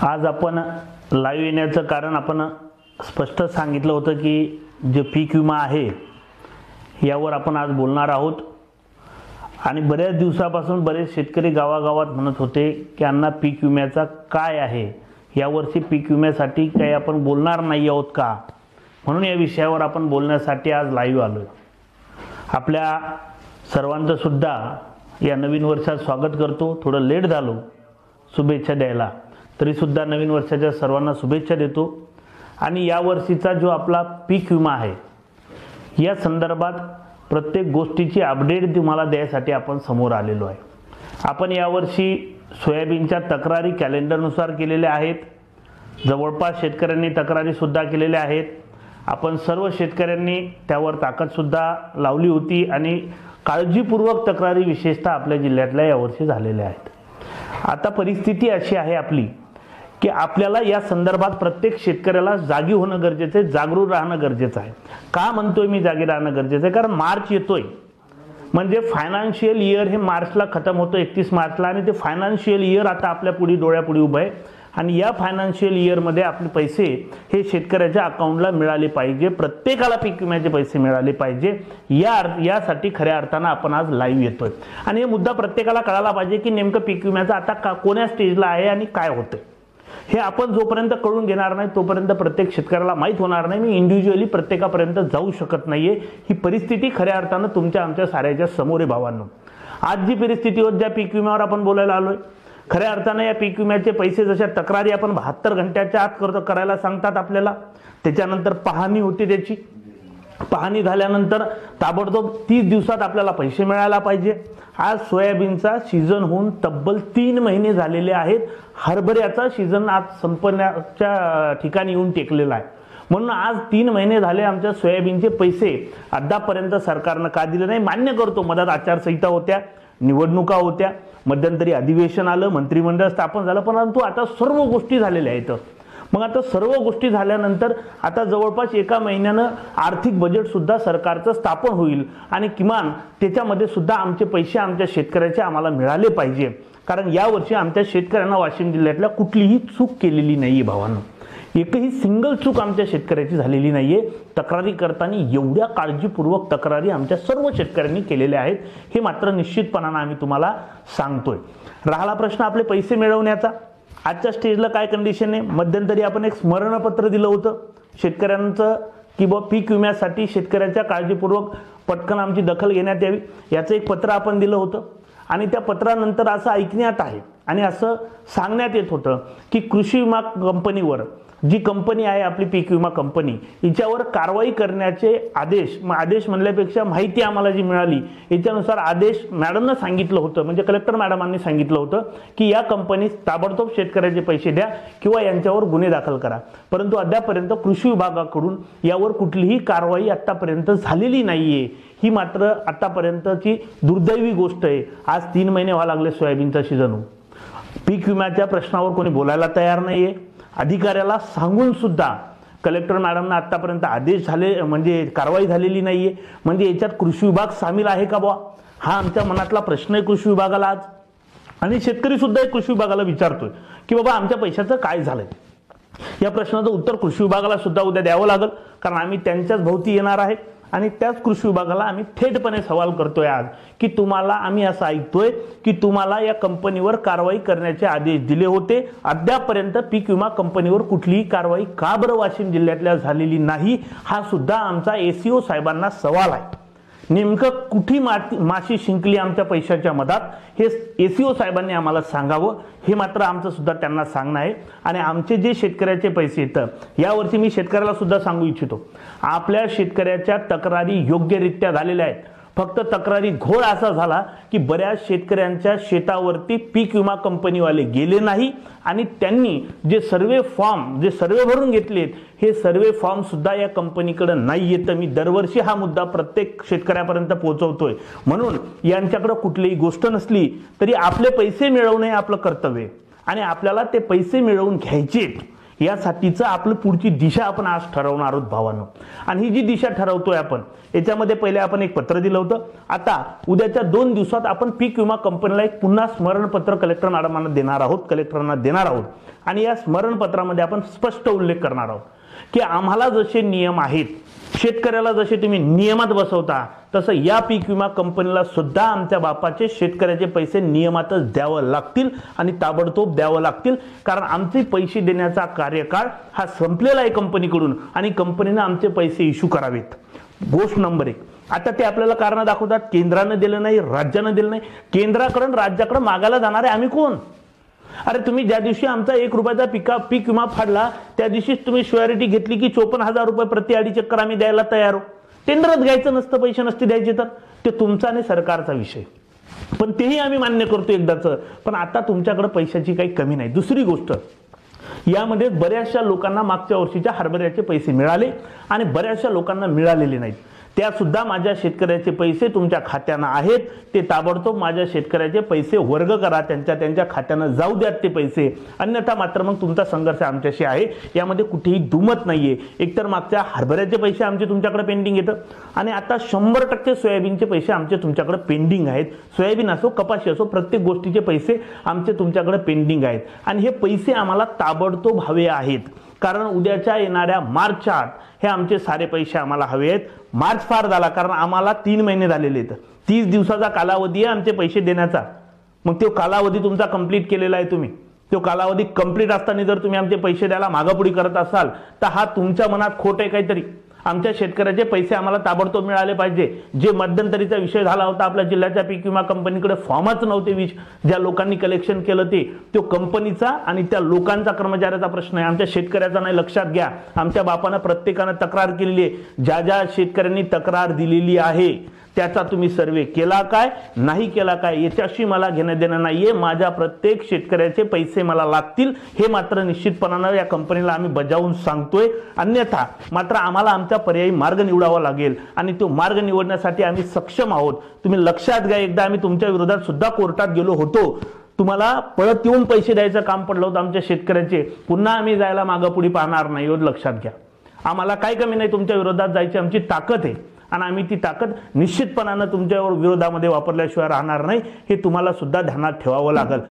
आज आपण लाईव्ह येण्याचं कारण आपण स्पष्ट सांगितलं होतं की जे पीक विमा आहे यावर आपण आज बोलणार आहोत। आणि बऱ्याच दिवसापासून बरेच शेतकरी गावागावात म्हणत होते की अण्णा पीक विम्याचा काय आहे, यावर्षी पीक विम्यासाठी काही आपण बोलणार नाही आहोत का, म्हणून या विषयावर आपण बोलण्यासाठी आज लाईव्ह आलोय। आपल्या सर्वांचं सुद्धा या नवीन वर्षात स्वागत करतो। थोडं लेट झालो शुभेच्छा द्यायला, तरी सुद्धा नवीन वर्षाच्या सर्वांना शुभेच्छा देतो। आणि या वर्षीचा जो आपला पीक विमा आहे या संदर्भात प्रत्येक गोष्टीची अपडेट तुम्हाला द्यायसाठी आपण समोर आलेलो आहे। आपण यावर्षी सोयाबीनच्या तक्रारी कॅलेंडरनुसार केलेल्या आहेत। जवळपास शेतकऱ्यांनी तक्रारी सुद्धा केलेल्या आहेत। आपण सर्व शेतकऱ्यांनी त्यावर ताकद सुद्धा लावली होती आणि काळजीपूर्वक तक्रारी विशेषतः आपल्या जिल्ह्यातल्या यावर्षी झालेल्या आहेत। आता परिस्थिती अशी आहे आपली की आपल्याला या संदर्भात प्रत्येक शेतकऱ्याला जागी होणं गरजेचं आहे, जागरूक राहणं गरजेचं आहे। का म्हणतोय मी जागी राहणं गरजेचं आहे? कारण मार्च येतोय, म्हणजे फायनान्शियल इयर हे मार्चला खतम होतं 31 मार्चला, आणि ते फायनान्शियल इयर आता आपल्या पुढे डोळ्यापुढे उभं आहे। आणि या फायनान्शियल इयरमध्ये आपले पैसे हे शेतकऱ्याच्या अकाउंटला मिळाले पाहिजे, प्रत्येकाला पीक विम्याचे पैसे मिळाले पाहिजे। यासाठी खऱ्या अर्थानं आपण आज लाईव्ह येतोय। आणि हे मुद्दा प्रत्येकाला कळायला पाहिजे की नेमकं पीक विम्याचा आता कोण्या स्टेजला आहे आणि काय होतंय हे आपण जोपर्यंत कळून घेणार नाही तोपर्यंत प्रत्येक शेतकऱ्याला माहीत होणार नाही। मी इंडिव्हिज्युअली प्रत्येकापर्यंत जाऊ शकत नाहीये। ही परिस्थिती खऱ्या अर्थानं तुमच्या आमच्या साऱ्याच्या समोर आहे भावांनो। आज जी परिस्थिती होत ज्या पीक विम्यावर आपण बोलायला आलोय, खऱ्या अर्थानं या पीक विम्याचे पैसे जशा तक्रारी आपण 72 घंट्याच्या आत करायला सांगतात आपल्याला, त्याच्यानंतर पाहणी होते, त्याची पाहणी झाल्यानंतर ताबडतोब 30 दिवसात आपल्याला पैसे मिळायला पाहिजे। आज सोयाबीनचा सीझन होऊन तब्बल 3 महिने झालेले आहेत। हरभऱ्याचा सीझन आज संपण्याच्या ठिकाणी येऊन टेकलेला आहे। म्हणून आज 3 महिने झाले आमच्या सोयाबीनचे पैसे अद्यापर्यंत सरकारनं का दिले नाही? मान्य करतो, मधात आचारसंहिता होत्या, निवडणुका होत्या, मध्यंतरी अधिवेशन आलं, मंत्रिमंडळ स्थापन झालं, परंतु आता सर्व गोष्टी झालेल्या आहेत। मग आता सर्व गोष्टी झाल्यानंतर आता जवळपास 1 महिन्यानं आर्थिक बजेट सुद्धा सरकारचं स्थापन होईल आणि किमान त्याच्यामध्ये सुद्धा आमचे पैसे आमच्या शेतकऱ्याचे आम्हाला मिळाले पाहिजे। कारण यावर्षी आमच्या शेतकऱ्यांना वाशिम जिल्ह्यातल्या कुठलीही चूक केलेली नाहीये भावांनो, एकही सिंगल चूक आमच्या शेतकऱ्याची झालेली नाहीये। तक्रारी करताना एवढ्या काळजीपूर्वक तक्रारी आमच्या सर्व शेतकऱ्यांनी केलेल्या आहेत, हे मात्र निश्चितपणाने आम्ही तुम्हाला सांगतोय। राहिला प्रश्न आपले पैसे मिळवण्याचा, आजच्या स्टेजला काय कंडिशन आहे? मध्यंतरी आपण एक स्मरणपत्र दिलं होतं शेतकऱ्यांचं की बा पीक विम्यासाठी शेतकऱ्याच्या काळजीपूर्वक पटकन आमची दखल घेण्यात यावी, याचं एक पत्र आपण दिलं होतं। आणि त्या पत्रानंतर असं ऐकण्यात आहे आणि असं सांगण्यात येत होतं की कृषी विमा कंपनीवर, जी कंपनी आहे आपली पीक विमा कंपनी, हिच्यावर कारवाई करण्याचे आदेश म्हणल्यापेक्षा माहिती आम्हाला जी मिळाली याच्यानुसार आदेश मॅडमनं सांगितलं होतं, म्हणजे कलेक्टर मॅडमांनी सांगितलं होतं की या कंपनीस ताबडतोब शेतकऱ्याचे पैसे द्या किंवा यांच्यावर गुन्हे दाखल करा। परंतु अद्यापर्यंत कृषी विभागाकडून यावर कुठलीही कारवाई आतापर्यंत झालेली नाहीये। ही मात्र आतापर्यंतची दुर्दैवी गोष्ट आहे। आज 3 महिने व्हायला लागले सोयाबीनचा सीझन होऊन, पीक विम्याच्या प्रश्नावर कोणी बोलायला तयार नाहीये। अधिकाऱ्याला सांगून सुद्धा कलेक्टर मॅडमना आतापर्यंत आदेश झाले, म्हणजे कारवाई झालेली नाहीये। म्हणजे याच्यात कृषी विभाग सामील आहे का बुवा? हा आमच्या मनातला प्रश्न आहे कृषी विभागाला आज। आणि शेतकरी सुद्धा कृषी विभागाला विचारतोय की बाबा आमच्या पैशाचं काय झालंय? या प्रश्नाचं उत्तर कृषी विभागाला सुद्धा उद्या द्यावं लागेल, कारण आम्ही त्यांच्याच भोवती येणार आहे आणि त्याच कृषी विभागाला आम्ही थेटपणे सवाल करतोय आज की तुम्हाला आम्ही असं ऐकतोय की तुम्हाला या कंपनीवर कारवाई करण्याचे आदेश दिले होते, अद्यापर्यंत पीक विमा कंपनीवर कुठलीही कारवाई का बरं वाशिम जिल्ह्यातल्या झालेली नाही? हा सुद्धा आमचा एसीओ साहेबांना सवाल आहे। नेमकं कुठे माशी शिंकली आमच्या पैशाच्या मधात, हे एसीओ साहेबांनी आम्हाला सांगावं, हे मात्र आमचं सुद्धा त्यांना सांगणं आहे। आणि आमचे जे शेतकऱ्याचे पैसे येतात यावर्षी मी शेतकऱ्याला सुद्धा सांगू इच्छितो, आपल्या शेतकऱ्याच्या तक्रारी योग्यरित्या झालेल्या आहेत। फक्त तक्रारी घोळ असा झाला की बऱ्याच शेतकऱ्यांच्या शेतावरती पीक विमा कंपनीवाले गेले नाही आणि त्यांनी जे सर्वे भरून घेतलेत हे सर्वे फॉर्म सुद्धा या कंपनीकडे नाही येत। मी दरवर्षी हा मुद्दा प्रत्येक शेतकऱ्यापर्यंत पोहोचवतोय। म्हणून यांच्याकडे कुठलीही गोष्ट नसली तरी आपले पैसे मिळवणे आपलं कर्तव्य आणि आपल्याला ते पैसे मिळवून घ्यायचे। यासाठीचं आपलं पुढची दिशा आपण आज ठरवणार आहोत भावांनो. आणि ही जी दिशा ठरवतोय आपण, याच्यामध्ये पहिले आपण एक पत्र दिलं होतं. आता उद्याच्या 2 दिवसात आपण पीक विमा कंपनीला एक पुन्हा स्मरणपत्र कलेक्टर मॅडमांना देणार आहोत, कलेक्टरांना देणार आहोत. आणि या स्मरणपत्रामध्ये आपण स्पष्ट उल्लेख करणार आहोत की आम्हाला जसे नियम आहेत, शेतकऱ्याला जसे तुम्ही नियमात बसवता, तसं या पीक विमा कंपनीला सुद्धा आमच्या बापाचे शेतकऱ्याचे पैसे नियमातच द्यावं लागतील आणि ताबडतोब द्यावं लागतील. कारण आमचे पैसे देण्याचा कार्यकाळ हा संपलेला आहे कंपनीकडून आणि कंपनीने आमचे पैसे इश्यू करावेत. गोष्ट नंबर 1. आता ते आपल्याला कारण दाखवतात केंद्रानं दिलं नाही, राज्यानं दिलं नाही. केंद्राकडे राज्याकडे मागायला जाणारे आम्ही कोण? अरे तुम्ही ज्या दिवशी आमचा 1 रुपयाचा पीक विमा फाडला त्या दिवशीच तुम्ही श्युअरिटी घेतली की 54,000 रुपये प्रति अडी चक्कर आम्ही द्यायला तयार हो. टेंडरच घ्यायचं नसतं, पैसे नसते द्यायचे तर ते तुमचा आणि सरकारचा विषय, पण तेही आम्ही मान्य करतो एकदाच. पण आता तुमच्याकडे पैशाची काही कमी नाही. दुसरी गोष्ट, यामध्ये बऱ्याचशा लोकांना मागच्या वर्षीच्या हरभऱ्याचे पैसे मिळाले आणि बऱ्याचशा लोकांना मिळालेले नाहीत. त्या सुद्धा माझ्या शेतकऱ्याचे पैसे तुमच्या खात्यानं आहेत, ते ताबडतोब माझ्या शेतकऱ्याचे पैसे वर्ग करा, त्यांच्या खात्यानं जाऊ द्यात ते पैसे. अन्यथा मात्र मग तुमचा संघर्ष आमच्याशी आहे, यामध्ये कुठेही दुमत नाहीये. एकतर मागच्या हरभऱ्याचे पैसे आमचे तुमच्याकडे पेंडिंग येतं आणि आता 100% सोयाबीनचे पैसे आमचे तुमच्याकडे पेंडिंग आहेत. सोयाबीन असो कपाशी असो प्रत्येक गोष्टीचे पैसे आमचे तुमच्याकडे पेंडिंग आहेत आणि हे पैसे आम्हाला ताबडतोब हवे आहेत. कारण उद्याच्या येणाऱ्या मार्चच्या आत हे आमचे सारे पैसे आम्हाला हवे आहेत. मार्च फार झाला कारण आम्हाला 3 महिने झालेले आहेत. 30 दिवसाचा कालावधी आहे आमचे पैसे देण्याचा. मग तो कालावधी तुमचा कंप्लीट केलेला आहे तुम्ही. तो कालावधी कंप्लीट असताना जर तुम्ही आमचे पैसे द्यायला मागापुढी करत असाल तर हा तुमच्या मनात खोट आहे काहीतरी. आमच्या शेतकऱ्याचे पैसे आम्हाला ताबडतोब मिळाले पाहिजे. जे मध्यंतरीचा विषय झाला होता, आपल्या जिल्ह्याच्या पीक विमा कंपनीकडे फॉर्मच नव्हते, ज्या लोकांनी कलेक्शन केलं तो कंपनीचा आणि त्या लोकांचा कर्मचाऱ्याचा प्रश्न आहे, आमच्या शेतकऱ्याचा नाही. लक्षात घ्या, आमच्या बापानं प्रत्येकानं तक्रार केलेली आहे. ज्या शेतकऱ्यांनी तक्रार दिलेली आहे त्याचा तुम्ही सर्वे केला काय, नाही केला काय, याच्याशी मला घेणं देणं नाहीये. माझ्या प्रत्येक शेतकऱ्याचे पैसे मला लागतील हे मात्र निश्चितपणानं या कंपनीला आम्ही बजावून सांगतोय. अन्यथा मात्र आम्हाला आमचा पर्यायी मार्ग निवडावा लागेल आणि तो मार्ग निवडण्यासाठी आम्ही सक्षम आहोत. तुम्ही लक्षात घ्या, एकदा आम्ही तुमच्या विरोधात सुद्धा कोर्टात गेलो होतो. तुम्हाला पळत येऊन पैसे द्यायचं काम पडलं होतं आमच्या शेतकऱ्याचे. पुन्हा आम्ही जायला मागपुढी पाहणार नाही, एवढं लक्षात घ्या. आम्हाला काय कमी नाही, तुमच्या विरोधात जायची आमची ताकद आहे आणि आम्ही ती ताकद निश्चितपणानं तुमच्या विरोधामध्ये वापरल्याशिवाय राहणार नाही, हे तुम्हाला सुद्धा ध्यानात ठेवावं लागेल.